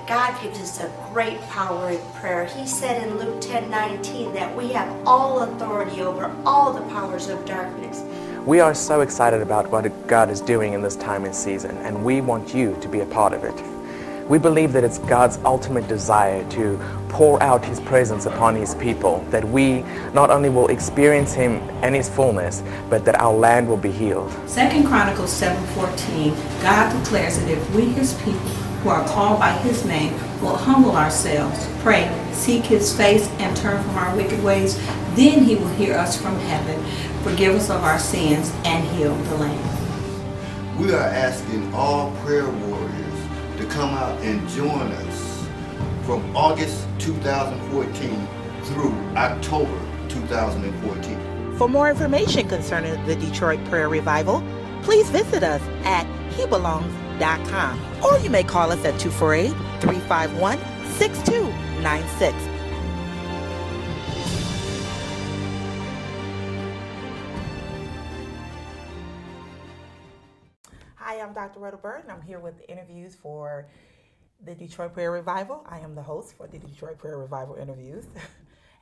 God gives us a great power in prayer. He said in Luke 10:19 that we have all authority over all the powers of darkness. We are so excited about what God is doing in this time and season, and we want you to be a part of it. We believe that it's God's ultimate desire to pour out His presence upon His people, that we not only will experience Him and His fullness, but that our land will be healed. 2 Chronicles 7:14, God declares that if we, His people, who are called by His name, will humble ourselves, pray, seek His face, and turn from our wicked ways, then He will hear us from heaven, forgive us of our sins, and heal the land. We are asking all prayer warriors to come out and join us from August 2014 through October 2014. For more information concerning the Detroit Prayer Revival, please visit us at hebelongs.com, or you may call us at 248-351-6296. Hi, I'm Dr. Rhoda Byrd, and I'm here with the interviews for the Detroit Prayer Revival. I am the host for the Detroit Prayer Revival interviews.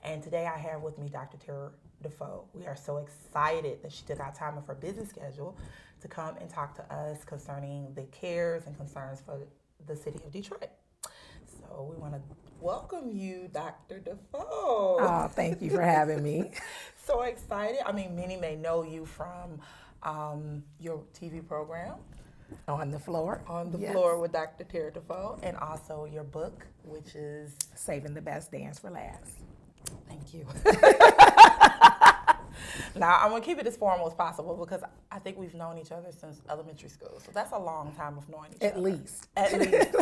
And today I have with me Dr. Terra Defoe. We are so excited that she took out time of her busy schedule to come and talk to us concerning the cares and concerns for the city of Detroit. So we want to welcome you, Dr. Defoe. Oh, thank you for having me. So excited. I mean, many may know you from your TV program. On the floor. On the Yes. floor with Dr. Terra Defoe, and also your book, which is Saving the Best Dance for Last. Thank you. Now, I'm going to keep it as formal as possible because I think we've known each other since elementary school. So that's a long time of knowing each other. At least. At least.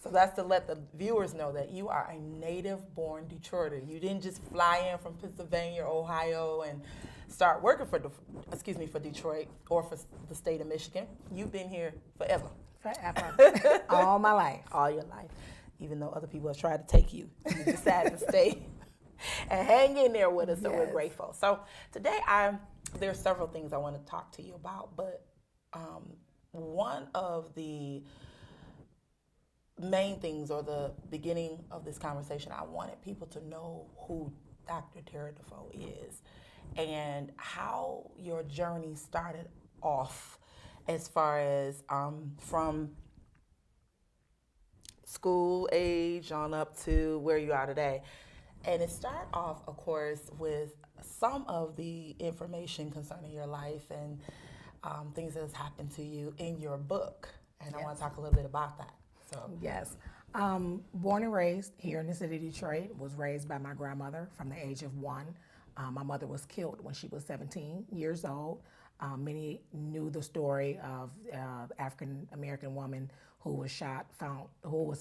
So that's to let the viewers know that you are a native-born Detroiter. You didn't just fly in from Pennsylvania, Ohio, and start working for Detroit or for the state of Michigan. You've been here forever. Forever. All my life. All your life. Even though other people have tried to take you, you decided to stay and hang in there with us, so we're grateful. So today, there's several things I want to talk to you about, but one of the main things, or the beginning of this conversation, I wanted people to know who Dr. Terra Defoe is and how your journey started off as far as from school age on up to where you are today. And it started off, of course, with some of the information concerning your life and things that has happened to you in your book. And I want to talk a little bit about that. So Yes. Born and raised here in the city of Detroit, was raised by my grandmother from the age of 1. My mother was killed when she was 17 years old. Many knew the story of African-American woman who was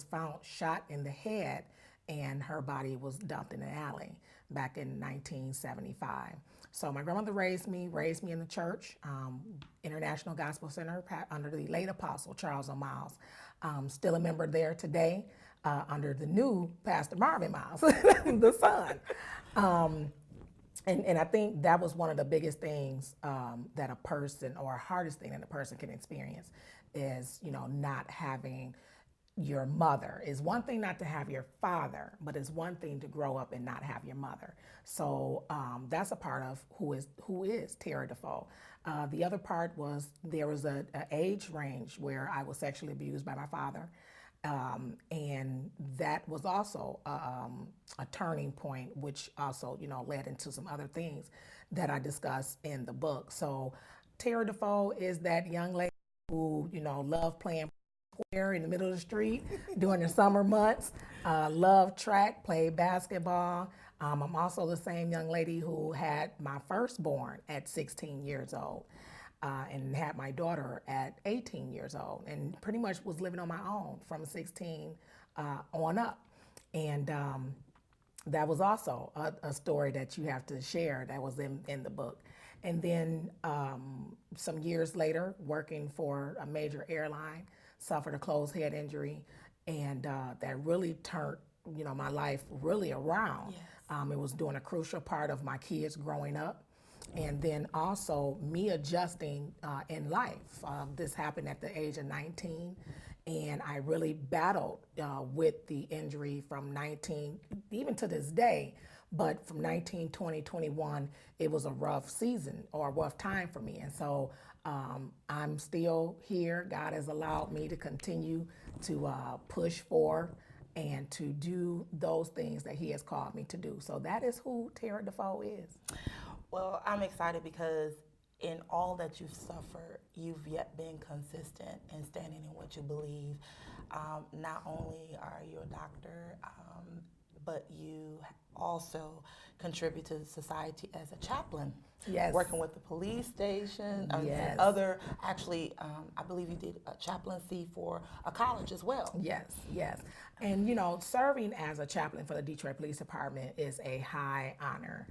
found shot in the head, and her body was dumped in an alley back in 1975. So my grandmother raised me in the church, International Gospel Center, under the late Apostle Charles O. Miles. Still a member there today, under the new Pastor Marvin Miles, the son. And I think that was one of the biggest things that a person, or hardest thing that a person can experience, is, not having your mother. It's one thing not to have your father, but it's one thing to grow up and not have your mother. So that's a part of who is Terra Defoe. The other part was there was an age range where I was sexually abused by my father. And that was also a turning point, which also, led into some other things that I discuss in the book. So Terra Defoe is that young lady who, loved playing square in the middle of the street during the summer months, loved track, played basketball. I'm also the same young lady who had my firstborn at 16 years old. And had my daughter at 18 years old, and pretty much was living on my own from 16 on up. And that was also a story that you have to share that was in the book. And then some years later, working for a major airline, suffered a closed head injury, and that really turned my life really around. Yes. It was doing a crucial part of my kids growing up. And then also me adjusting in life. This happened at the age of 19, And I really battled with the injury from 19, even to this day, but from 19, 20, 21, it was a rough season or a rough time for me. And so I'm still here. God has allowed me to continue to push for and to do those things that He has called me to do. So that is who Terra Defoe is. Well, I'm excited because in all that you've suffered, you've yet been consistent in standing in what you believe. Not only are you a doctor, but you also contribute to society as a chaplain. Yes. Working with the police station, Yes. and other, actually, I believe you did a chaplaincy for a college as well. Yes, yes. And serving as a chaplain for the Detroit Police Department is a high honor.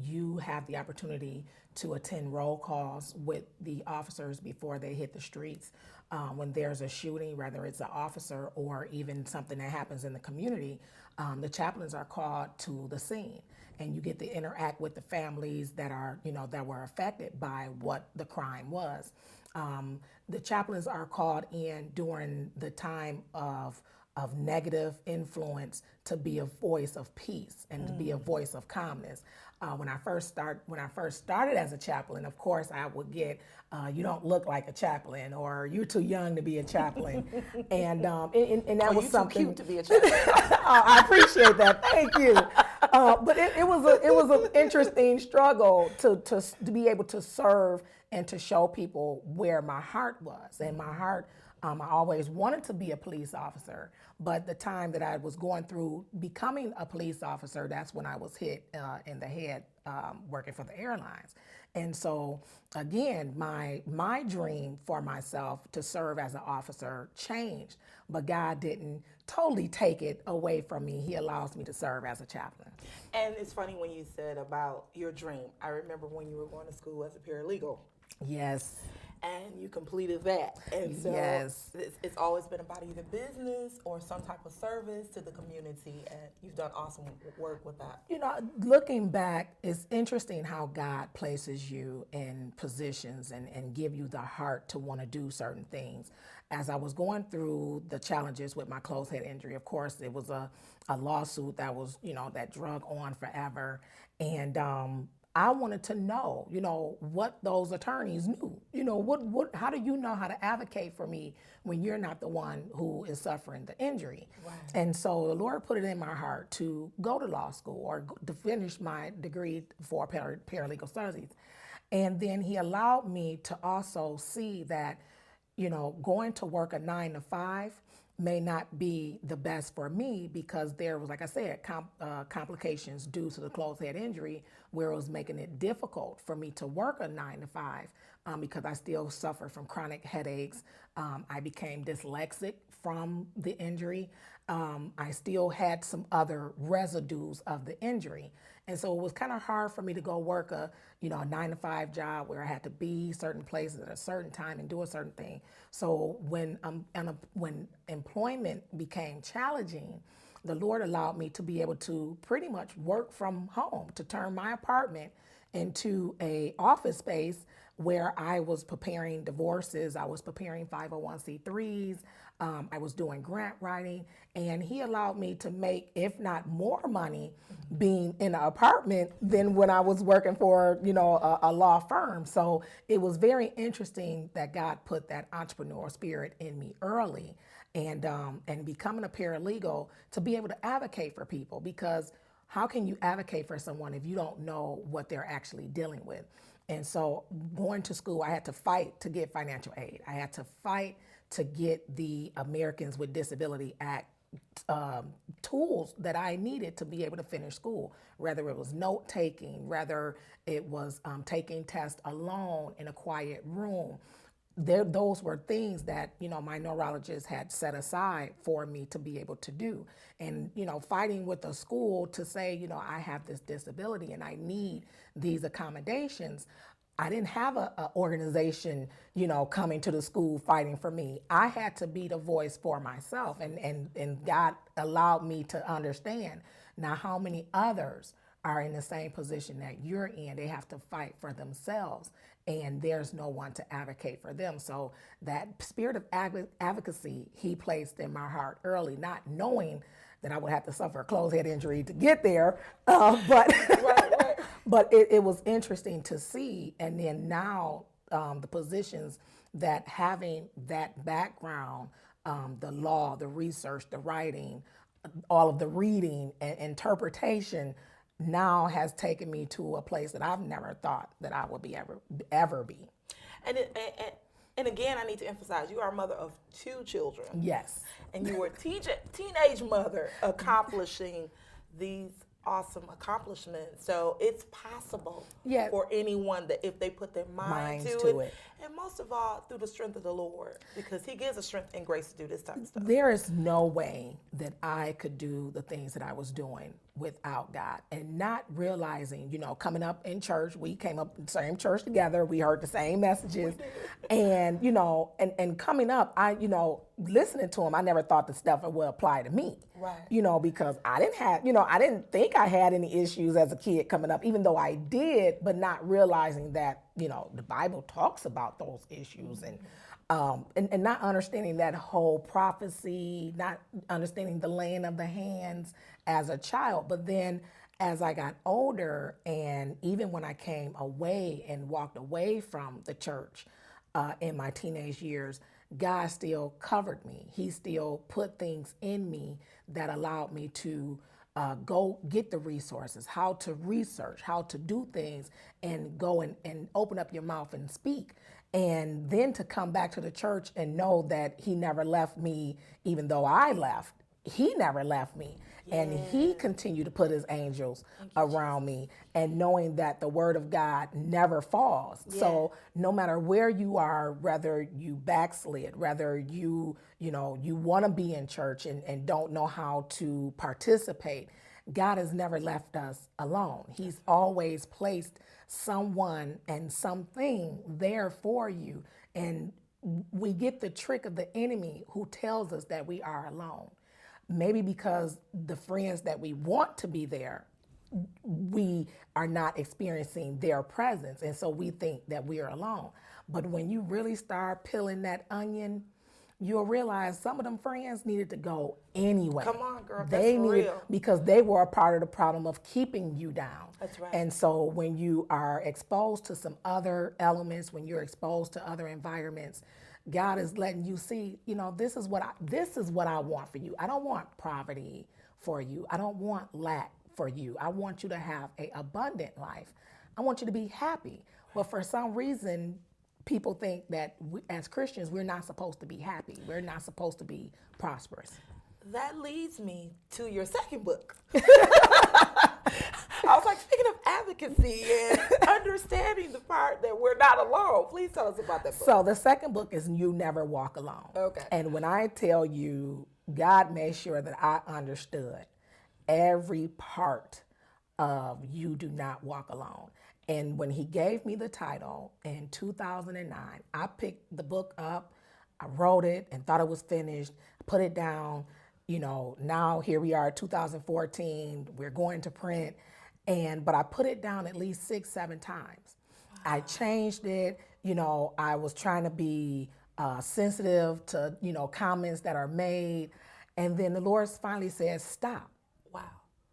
You have the opportunity to attend roll calls with the officers before they hit the streets. When there's a shooting, whether it's an officer or even something that happens in the community, the chaplains are called to the scene, and you get to interact with the families that are, that were affected by what the crime was. The chaplains are called in during the time of negative influence to be a voice of peace and to be a voice of calmness. When I first started as a chaplain, of course I would get, you don't look like a chaplain, or you're too young to be a chaplain, and that was something. Too cute to be a chaplain. I appreciate that. Thank you. But it was an interesting struggle to be able to serve and to show people where my heart was, and my heart. I always wanted to be a police officer, but the time that I was going through becoming a police officer, that's when I was hit in the head working for the airlines. And so, again, my dream for myself to serve as an officer changed, but God didn't totally take it away from me. He allows me to serve as a chaplain. And it's funny when you said about your dream. I remember when you were going to school as a paralegal. Yes. And you completed that. And so Yes. it's always been about either business or some type of service to the community, and you've done awesome work with that. Looking back, it's interesting how God places you in positions and give you the heart to want to do certain things. As I was going through the challenges with my closed head injury, of course, it was a lawsuit that was, that drug on forever. And I wanted to know, what those attorneys knew. How do you know how to advocate for me when you're not the one who is suffering the injury? Right. And so the Lord put it in my heart to go to law school or to finish my degree for paralegal studies. And then He allowed me to also see that, going to work a 9 to 5 may not be the best for me, because there was, like I said, complications due to the closed head injury, where it was making it difficult for me to work a 9 to 5 because I still suffer from chronic headaches. I became dyslexic from the injury. I still had some other residues of the injury. And so it was kind of hard for me to go work a 9 to 5 job where I had to be certain places at a certain time and do a certain thing. So when employment became challenging, the Lord allowed me to be able to pretty much work from home, to turn my apartment into a office space where I was preparing divorces, I was preparing 501c3s, I was doing grant writing, and He allowed me to make, if not more money, being in an apartment than when I was working for, a law firm. So it was very interesting that God put that entrepreneurial spirit in me early, and becoming a paralegal to be able to advocate for people, because how can you advocate for someone if you don't know what they're actually dealing with? And so going to school, I had to fight to get financial aid. I had to fight to get the Americans with Disability Act tools that I needed to be able to finish school, whether it was note taking, whether it was taking tests alone in a quiet room. Those were things that, my neurologist had set aside for me to be able to do. And, fighting with a school to say, I have this disability and I need these accommodations. I didn't have an organization, coming to the school fighting for me. I had to be the voice for myself, and God allowed me to understand now how many others are in the same position that you're in. They have to fight for themselves, and there's no one to advocate for them. So that spirit of advocacy he placed in my heart early, not knowing that I would have to suffer a closed head injury to get there, but but it was interesting to see. And then now the positions that having that background, the law, the research, the writing, all of the reading and interpretation now has taken me to a place that I've never thought that I would be ever be. And again, I need to emphasize, you are a mother of 2 children. Yes. And you were a teenage mother accomplishing these awesome accomplishments. So it's possible for anyone that if they put their mind to it. And most of all, through the strength of the Lord, because he gives us strength and grace to do this type of stuff. There is no way that I could do the things that I was doing without God, and not realizing, coming up in church, we came up in the same church together, we heard the same messages, and, and coming up, I, listening to him, I never thought the stuff would apply to me, right? Because I didn't have, I didn't think I had any issues as a kid coming up, even though I did, but not realizing that, the Bible talks about those issues, and not understanding that whole prophecy, not understanding the laying of the hands as a child. But then as I got older, and even when I came away and walked away from the church in my teenage years, God still covered me. He still put things in me that allowed me to go get the resources, how to research, how to do things, and go and open up your mouth and speak. And then to come back to the church and know that he never left me, even though I left. He never left me. And he continued to put his angels around me, and knowing that the word of God never falls. So no matter where you are, whether you backslid, whether you want to be in church and don't know how to participate, God has never left us alone. He's always placed someone and something there for you. And we get the trick of the enemy who tells us that we are alone. Maybe because the friends that we want to be there, we are not experiencing their presence. And so we think that we are alone. But when you really start peeling that onion, you'll realize some of them friends needed to go anyway. Come on, girl, that's they needed, real. because they were a part of the problem of keeping you down. That's right. And so when you are exposed to some other elements, when you're exposed to other environments, God is letting you see, this is what I want for you. I don't want poverty for you. I don't want lack for you. I want you to have an abundant life. I want you to be happy. But for some reason, people think that as Christians, we're not supposed to be happy. We're not supposed to be prosperous. That leads me to your second book. I was like, speaking of advocacy and understanding the part that we're not alone, please tell us about that book. So the second book is You Never Walk Alone. Okay. And when I tell you, God made sure that I understood every part of You Do Not Walk Alone. And when he gave me the title in 2009, I picked the book up, I wrote it and thought it was finished, put it down. Now here we are, 2014, we're going to print. But I put it down at least 6-7 times. Wow. I changed it. I was trying to be sensitive to, comments that are made. And then the Lord finally said, stop. Wow.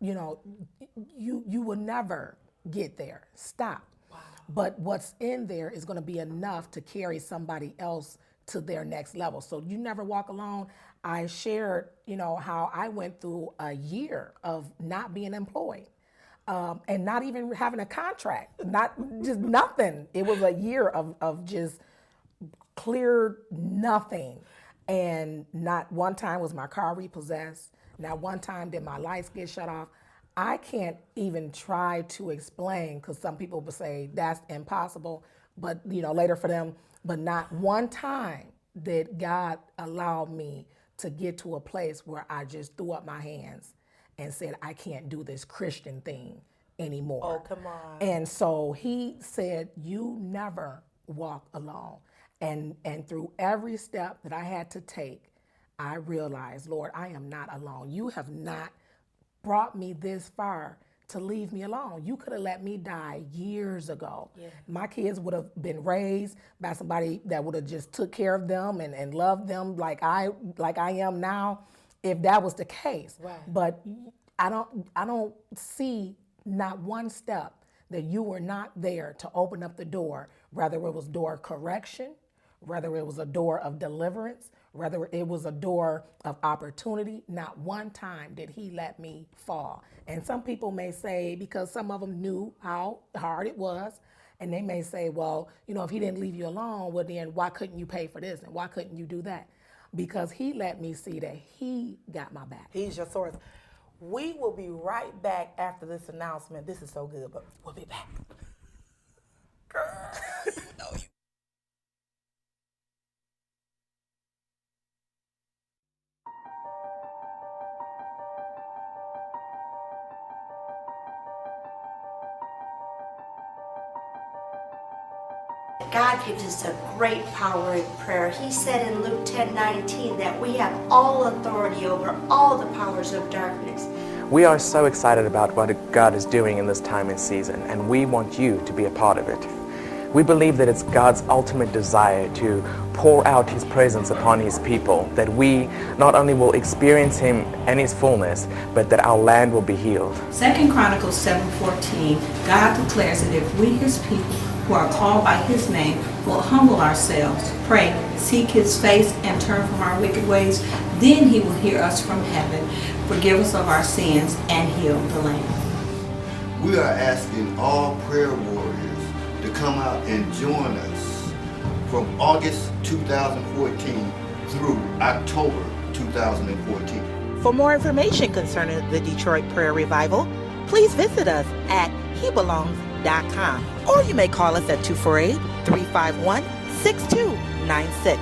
You will never get there. Stop. Wow. But what's in there is going to be enough to carry somebody else to their next level. So You Never Walk Alone. I shared, how I went through a year of not being employed. And not even having a contract, just nothing. It was a year of just clear nothing. And not one time was my car repossessed. Not one time did my lights get shut off. I can't even try to explain, because some people would say that's impossible, but later for them, but not one time did God allow me to get to a place where I just threw up my hands and said, I can't do this Christian thing anymore. Oh, come on. And so he said, you never walk alone. And through every step that I had to take, I realized, Lord, I am not alone. You have not brought me this far to leave me alone. You could have let me die years ago. Yeah. My kids would have been raised by somebody that would have just took care of them and loved them like I am now, if that was the case. Right. But I don't see not one step that you were not there to open up the door, whether it was door of correction, whether it was a door of deliverance, whether it was a door of opportunity. Not one time did he let me fall. And some people may say, because some of them knew how hard it was, and they may say, well, if he didn't leave you alone, well then why couldn't you pay for this and why couldn't you do that? Because he let me see that he got my back. He's your source. We will be right back after this announcement. This is so good, but we'll be back. God gives us a great power in prayer. He said in Luke 10:19 that we have all authority over all the powers of darkness. We are so excited about what God is doing in this time and season, and we want you to be a part of it. We believe that it's God's ultimate desire to pour out His presence upon His people, that we not only will experience Him and His fullness, but that our land will be healed. 2 Chronicles 7:14, God declares that if we, His people, who are called by His name, will humble ourselves, pray, seek His face, and turn from our wicked ways, then He will hear us from heaven, forgive us of our sins, and heal the land. We are asking all prayer warriors to come out and join us from August 2014 through October 2014. For more information concerning the Detroit Prayer Revival, please visit us at hebelongs.com, or you may call us at 248-351-6296.